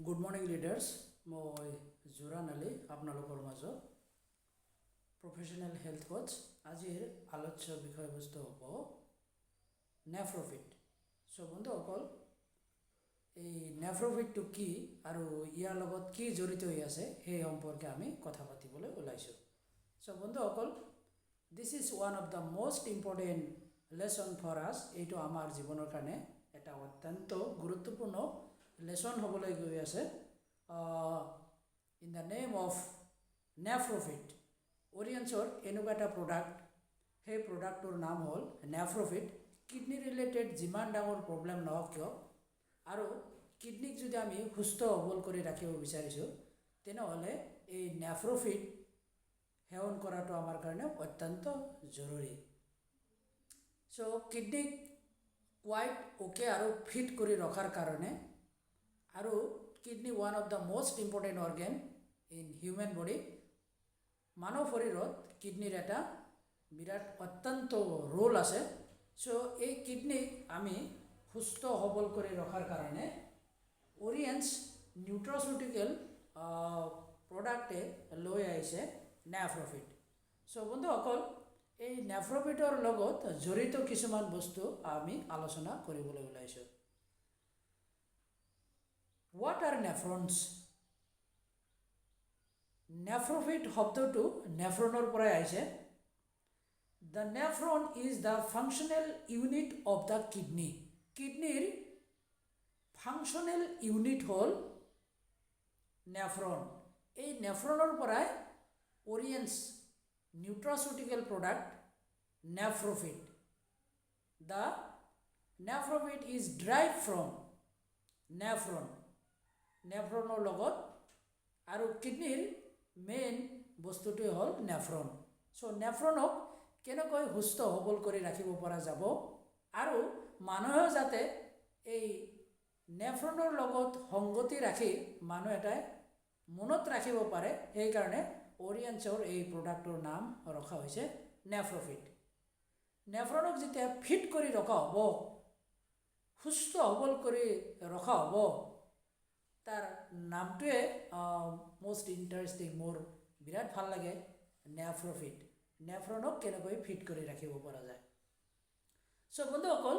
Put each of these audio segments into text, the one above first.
Good morning leaders. মই জোৰাণ আলী আপোনালোকৰ মাজত প্ৰফেশ্যনেল হেল্থ কোচ। আজিৰ আলোচ্য বিষয়বস্তু হ'ব নেফ্ৰফিট। চ' বন্ধুসকল, এই নেফ্ৰফিটটো কি আৰু ইয়াৰ লগত কি জড়িত হৈ আছে সেই সম্পৰ্কে আমি কথা পাতিবলৈ ওলাইছোঁ। চ' বন্ধুসকল, this is one of the most important lesson for us. এইটো আমাৰ জীৱনৰ কাৰণে এটা অত্যন্ত গুৰুত্বপূৰ্ণ লেচন হ'বলৈ গৈ আছে। ইন দ্য নেম অফ নেফ্ৰফিট, অৰিয়েন্সৰ এনেকুৱা এটা প্ৰডাক্ট, সেই প্ৰডাক্টটোৰ নাম হ'ল নেফ্ৰফিট। কিডনি ৰিলেটেড যিমান ডাঙৰ প্ৰব্লেম নহওক কিয়, আৰু কিডনিক যদি আমি সুস্থ সবল কৰি ৰাখিব বিচাৰিছোঁ, তেনেহ'লে এই নেফ্ৰফিট সেৱন কৰাটো আমাৰ কাৰণে অত্যন্ত জৰুৰী। চ' কিডনিক কোৱাইট অ'কে আৰু ফিট কৰি ৰখাৰ কাৰণে, আৰু kidney one of the most important organ in human body. মানৱ শৰীৰত কিডনিৰ এটা বিৰাট অত্যন্ত ৰোল আছে। চ' এই কিডনিক আমি সুস্থ সবল কৰি ৰখাৰ কাৰণে অৰিয়েন্স নিউট্ৰাচিউটিকেল প্ৰডাক্টে লৈ আহিছে নেফ্ৰফিট। চ' বন্ধুসকল, এই নেফ্ৰফিটৰ লগত জড়িত কিছুমান বস্তু আমি আলোচনা কৰিবলৈ ওলাইছোঁ। What are nephrons? নেফ্ৰফিট শব্দটো নেফ্ৰনৰ পৰাই আহিছে। The nephron is the functional unit of the kidney. কিডনিৰ ফাংচনেল ইউনিট হ'ল নেফ্ৰন। এই নেফ্ৰনৰ পৰাই Oriens nutraceutical product Nephrofit. The Nephrofit is drive from nephron. নেফ্ৰনৰ লগত, আৰু কিডনিৰ মেইন বস্তুটোৱে হ'ল নেফ্ৰন। চ' নেফ্ৰনক কেনেকৈ সুস্থ সবল কৰি ৰাখিব পৰা যাব, আৰু মানুহেও যাতে এই নেফ্ৰনৰ লগত সংগতি ৰাখি মানুহ এটাই মনত ৰাখিব পাৰে, সেইকাৰণে অৰিয়েন্সৰ এই প্ৰডাক্টটোৰ নাম ৰখা হৈছে নেফ্ৰফিট। নেফ্ৰনক যেতিয়া ফিট কৰি ৰখা হ'ব, সুস্থ সবল কৰি ৰখা হ'ব, তাৰ নামটোৱে মষ্ট ইণ্টাৰেষ্টিং, মোৰ বিৰাট ভাল লাগে, নেফ্ৰফিট। নেফ্ৰনক কেনেকৈ ফিট কৰি ৰাখিব পৰা যায়। চ' বন্ধুসকল,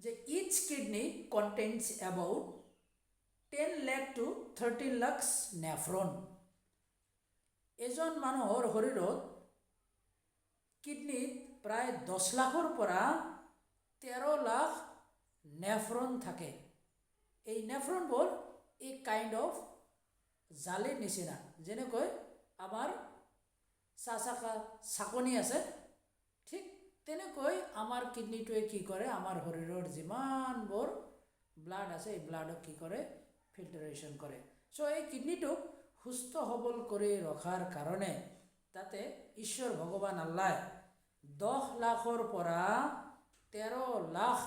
যে each kidney contains about 10 lakh to 30 lakhs nephron. এজন মানুহৰ শৰীৰত কিডনিত প্ৰায় 10 লাখৰ পৰা 13 লাখ নেফ্ৰন থাকে। এই নেফ্ৰনবোৰ এই কাইণ্ড অফ জালিৰ নিচিনা, যেনেকৈ আমাৰ চাকনি আছে, ঠিক তেনেকৈ আমাৰ কিডনিটোৱে কি কৰে, আমাৰ শৰীৰৰ যিমানবোৰ ব্লাড আছে, এই ব্লাডক কি কৰে, ফিল্টাৰেশ্যন কৰে। চ' এই কিডনিটোক সুস্থ সবল কৰি ৰখাৰ কাৰণে তাতে ঈশ্বৰ ভগৱান আল্লাই 10 লাখৰ পৰা 13 লাখ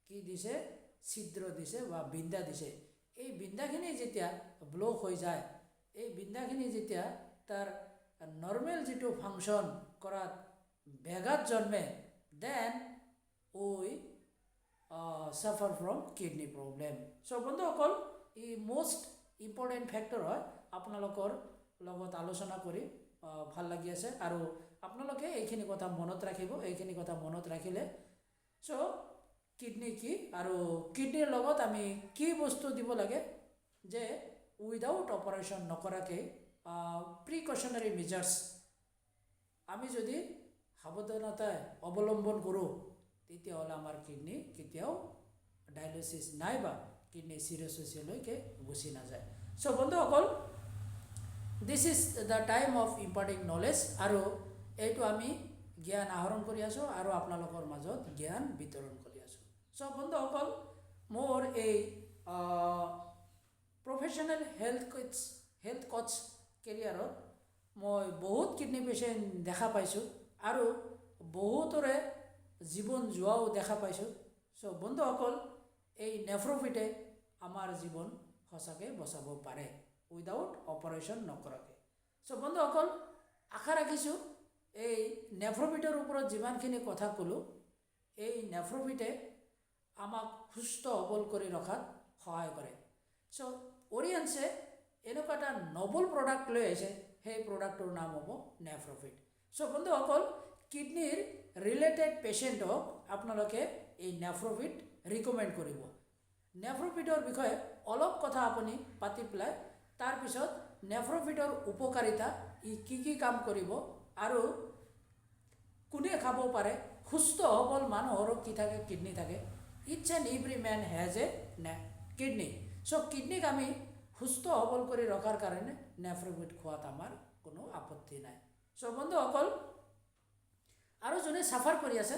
কি দিছে, ছিদ্ৰ দিছে বা বিন্দা দিছে। এই বিন্দাখিনি যেতিয়া ব্লক হৈ যায়, এই বিন্দাখিনি যেতিয়া তাৰ নৰ্মেল যিটো ফাংচন কৰাত ব্যাঘাত জন্মে, then we suffer from kidney problem. So' বন্ধুসকল, ই মষ্ট ইম্পৰ্টেণ্ট ফেক্টৰ হয়। আপোনালোকৰ লগত আলোচনা কৰি ভাল লাগি আছে, আৰু আপোনালোকে এইখিনি কথা মনত ৰাখিব। এইখিনি কথা মনত ৰাখিলে, চ' কিডনি কি, আৰু কিডনিৰ লগত আমি কি বস্তু দিব লাগে, যে উইদাউট অপাৰেশ্যন নকৰাকৈ প্ৰিকশ্যনাৰী মেজাৰ্ছ আমি যদি সাৱধানতা অৱলম্বন কৰোঁ, তেতিয়াহ'লে আমাৰ কিডনি কেতিয়াও ডায়েলিচিছ নাই বা কিডনি চিৰচিছলৈকে গুচি নাযায়। চ' বন্ধুসকল, this is the time of imparting knowledge, আৰু এইটো আমি জ্ঞান আহৰণ কৰি আছোঁ আৰু আপোনালোকৰ মাজত জ্ঞান বিতৰণ কৰি আছোঁ। চ' বন্ধুসকল, মোৰ এই প্ৰফেশ্যনেল হেল্থ কোচ কেৰিয়াৰত মই বহুত কিডনি পেচেণ্ট দেখা পাইছোঁ, আৰু বহুতৰে জীৱন যোৱাও দেখা পাইছোঁ। চ' বন্ধুসকল, এই নেফ্ৰফিটে আমাৰ জীৱন সঁচাকৈ বচাব পাৰে উইদাউট অপাৰেশ্যন নকৰাকৈ। চ' বন্ধুসকল, আশা ৰাখিছোঁ এই নেফ্ৰফিটৰ ওপৰত যিমানখিনি কথা ক'লোঁ, এই নেফ্ৰফিটে আমাক সুস্থ সবল কৰি ৰখাত সহায় কৰে। চ' অডিয়েঞ্চে এনেকুৱা এটা নভেল প্ৰডাক্ট লৈ আহিছে, সেই প্ৰডাক্টটোৰ নাম হ'ব নেফ্ৰফিট। চ' বন্ধুসকল, কিডনীৰ ৰিলেটেড পেচেণ্টক আপোনালোকে এই নেফ্ৰফিট ৰিকমেণ্ড কৰিব। নেফ্ৰফিটৰ বিষয়ে অলপ কথা আপুনি পাতি পেলাই তাৰপিছত নেফ্ৰফিটৰ উপকাৰিতা, ই কি কাম কৰিব আৰু কোনে খাব পাৰে, সুস্থ সবল মানুহৰো কি থাকে, কিডনী থাকে। It's and every man has a kidney. So' কিডনীক আমি সুস্থ সবল কৰি ৰখাৰ কাৰণে নেফ্ৰফিট খোৱাত আমাৰ কোনো আপত্তি নাই। চ' বন্ধুসকল, আৰু যোনে চাফাৰ কৰি আছে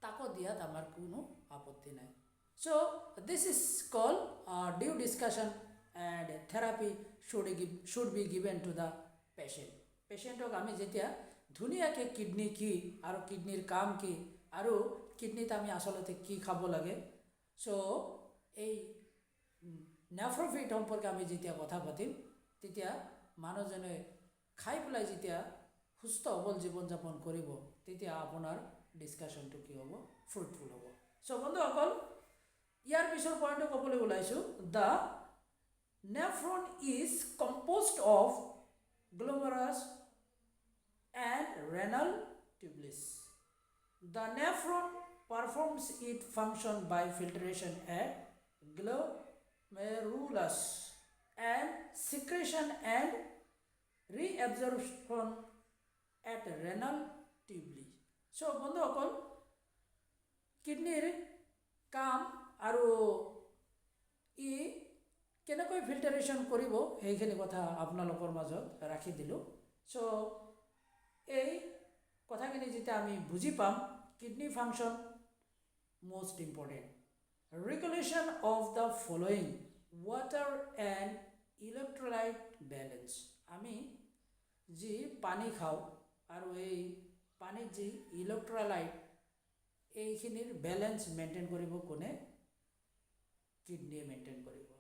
তাকো দিয়াত আমাৰ কোনো আপত্তি নাই। So' this is call due discussion and therapy should be given to the patient. পেচেণ্টক আমি যেতিয়া ধুনীয়াকৈ কিডনী কি আৰু কিডনীৰ কাম কি আৰু কিডনীত আমি আচলতে কি খাব লাগে, চ' এই নেফ্ৰফিট সম্পৰ্কে আমি যেতিয়া কথা পাতিম, তেতিয়া মানুহজনে খাই পেলাই যেতিয়া সুস্থ সবল জীৱন যাপন কৰিব, তেতিয়া আপোনাৰ ডিছকাশ্যনটো কি হ'ব, ফ্ৰুটফুল হ'ব। চ' বন্ধুসকল, ইয়াৰ পিছৰ পইণ্টটো ক'বলৈ ওলাইছোঁ, the nephron is composed of glomerulus and renal tubules. The nephron performs its function by filtration at glomerulus and secretion and reabsorption at renal tubuli. So বন্ধুসকল, কিডনীৰ কাম আৰু ই কেনেকৈ ফিল্টাৰেশ্যন কৰিব সেইখিনি কথা আপোনালোকৰ মাজত ৰাখি দিলোঁ। চ' এই কথাখিনি যেতিয়া আমি বুজি পাম, kidney function most important. Regulation of the following water and electrolyte balance. আমি যি পানী খাওঁ আৰু এই পানীত যি ইলেক্ট্ৰলাইট, এইখিনিৰ বেলেঞ্চ মেইনটেইন কৰিব কোনে, কিডনীয়ে মেইনটেইন কৰিব।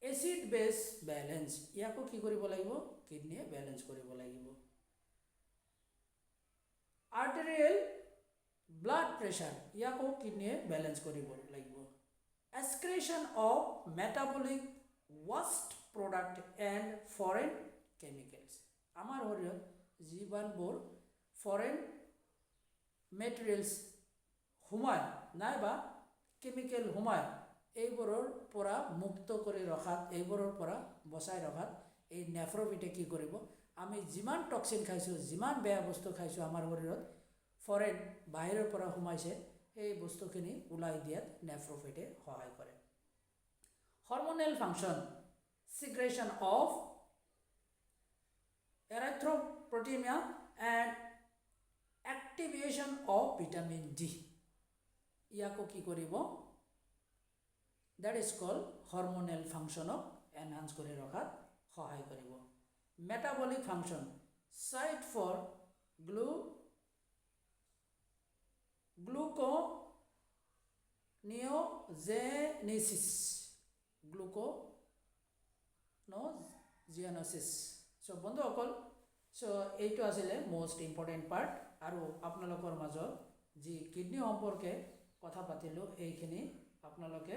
এচিড বেছ বেলেঞ্চ, ইয়াকো কি কৰিব লাগিব, কিডনীয়ে বেলেঞ্চ কৰিব লাগিব। আৰ্টেৰিয়েল ব্লাড প্ৰেছাৰ, ইয়াকো কিডনীয়ে বেলেঞ্চ কৰিব লাগিব। Excretion of metabolic waste product and foreign chemicals, আমাৰ শৰীৰত যিমানবোৰ ফৰেন মেটেৰিয়েলছ সোমায় নাইবা কেমিকেল সোমায়, এইবোৰৰ পৰা মুক্ত কৰি ৰখাত, এইবোৰৰ পৰা বচাই ৰখাত এই নেফ্ৰফিটে কি কৰিব, আমি যিমান টক্সিন খাইছোঁ, যিমান বেয়া বস্তু খাইছোঁ আমাৰ শৰীৰত, ফৰেন বাহিৰৰ পৰা সোমাইছে, সেই বস্তুখিনি ওলাই দিয়াত নেফ্ৰফিটে সহায় কৰে। Hormonal function, secretion of erythropoietin and activation of vitamin D, ইয়াকো কি কৰিব, দ্যাট ইজ কল হৰম'নেল ফাংচনক এনহান্স কৰি ৰখাত সহায় কৰিব। Metabolic function, site for gluconeogenesis, so' বন্ধুসকল, চ' এইটো আছিলে মষ্ট ইম্পৰ্টেণ্ট পাৰ্ট। আৰু আপোনালোকৰ মাজত যি কিডনী সম্পৰ্কে কথা পাতিলোঁ, এইখিনি আপোনালোকে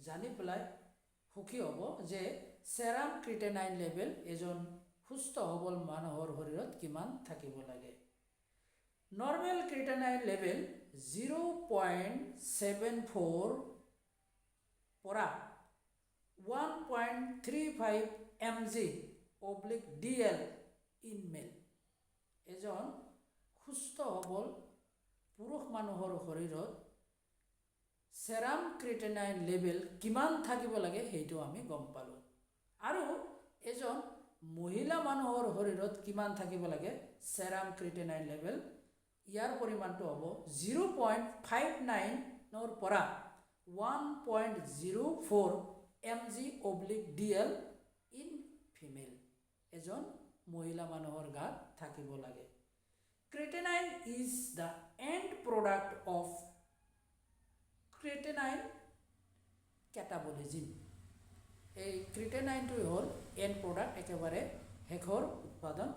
জানি পেলাই সুখী হ'ব যে চেৰাম ক্ৰিটেনাইন লেভেল এজন সুস্থ সবল মানুহৰ শৰীৰত কিমান থাকিব লাগে। নৰ্মেল ক্ৰিটেনাইন লেভেল 0.74 পৰা 1.35 mg/dl ইন মেল। এজন সুস্থ সবল পুৰুষ মানুহৰ শৰীৰত চেৰাম ক্ৰিটেনাইন লেভেল কিমান থাকিব লাগে সেইটো আমি গম পালোঁ। আৰু এজন মহিলা মানুহৰ শৰীৰত কিমান থাকিব লাগে চেৰাম ক্ৰিটেনাইন লেভেল, ইয়াৰ পৰিমাণটো হ'ব 0.59 পৰা 1.04 mg/dl ইন ফিমেল। এজন মহিলা মানুহৰ গাত থাকিব লাগে। Creatinine is the end product of creatinine catabolism. এই ক্ৰিটেনাইনটোৱে হ'ল এণ্ড প্ৰডাক্ট, একেবাৰে শেষৰ উৎপাদন।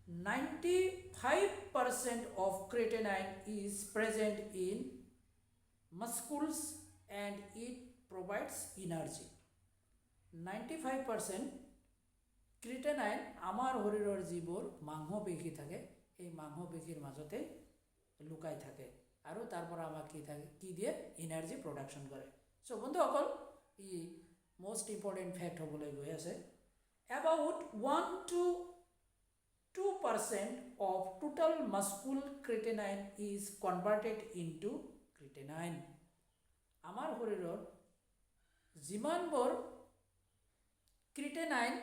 95% of creatinine is present in muscles and it provides energy. 95% ক্ৰিটেনাইন আমাৰ শৰীৰৰ যিবোৰ মাংসপেশী থাকে এই মাংসপেশীৰ মাজতে লুকাই থাকে আৰু তাৰ পৰা আমাক কি দিয়ে এনাৰ্জি প্ৰডাকশ্যন কৰে। চ' বন্ধুসকল ই most important fact হ'বলৈ গৈ আছে। About 1 to 2% of total muscle creatinine is converted into creatinine. আমাৰ শৰীৰৰ যিমানবোৰ ক্ৰিটেনাইন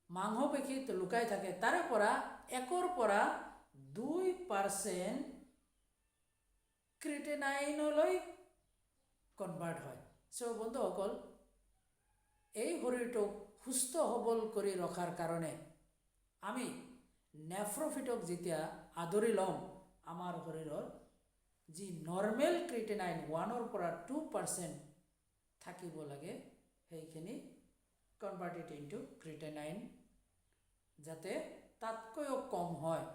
মাংসপেশীত লুকাই থাকে তাৰে পৰা 1-2% ক্ৰিটেনাইনলৈ কনভাৰ্ট হয়। চ' বন্ধুসকল এই শৰীৰটোক সুস্থ সবল কৰি ৰখাৰ কাৰণে আমি নেফ্ৰফিটক যেতিয়া আদৰি ল'ম আমাৰ শৰীৰৰ যি নৰ্মেল ক্ৰিটেনাইন 1-2% থাকিব লাগে সেইখিনি কনভাৰ্টেড ইনটু ক্ৰিটেনাইন যাতে তাতকৈও কম হয়,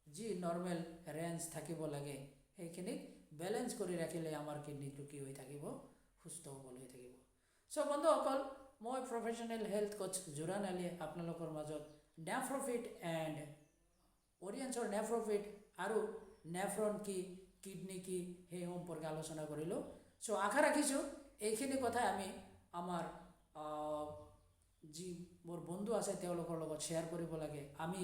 যি নৰ্মেল ৰেঞ্জ থাকিব লাগে সেইখিনিক বেলেঞ্চ কৰি ৰাখিলে আমাৰ কিডনিটো কি হৈ থাকিব সুস্থ সবল হৈ থাকিব। চ' বন্ধুসকল মই প্ৰফেশ্যনেল হেল্থ কোচ জোৰাণ আলীয়ে আপোনালোকৰ মাজত নেফ্ৰফিট এণ্ড অডিয়েন্সৰ নেফ্ৰফিট আৰু নেফ্ৰন কি কিডনি কি সেই সম্পৰ্কে আলোচনা কৰিলোঁ। চ' আশা ৰাখিছোঁ এইখিনি কথাই আমি আমাৰ যি মোৰ বন্ধু আছে তেওঁলোকৰ লগত শ্বেয়াৰ কৰিব লাগে। আমি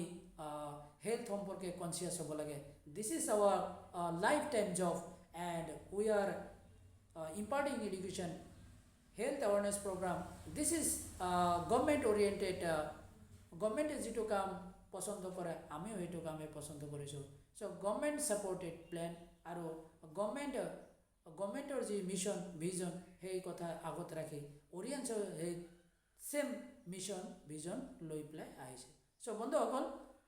হেল্থ সম্পৰ্কে কনচিয়াছ হ'ব লাগে। This is our life time job and we are imparting education health awareness program. This is government oriented. গভৰ্ণমেণ্টে যিটো কাম পচন্দ কৰে আমিও সেইটো কামেই পচন্দ কৰিছোঁ। চ' গভৰ্ণমেণ্ট ছাপৰ্টেড প্লেন আৰু গভৰ্ণমেণ্টৰ যি মিছন ভিজন সেই কথা আগত ৰাখি অডিয়েন্সৰ সেই ছেম মিছন ভিজন লৈ পেলাই আহিছে। চ' বন্ধুসকল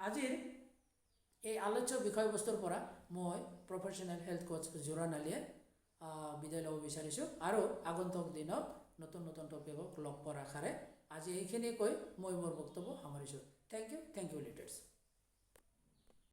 আজিৰ এই আলোচ্য বিষয়বস্তুৰ পৰা মই প্ৰফেশ্যনেল হেল্থ কোচ জোৰাণ আলীয়ে বিদায় ল'ব বিচাৰিছোঁ আৰু আগন্তুক দিনত নতুন টপিকক লগ পোৱাৰ আশাৰে আজি এইখিনি কৈ মই মোৰ বক্তব্য সামৰিছোঁ। Thank you leaders.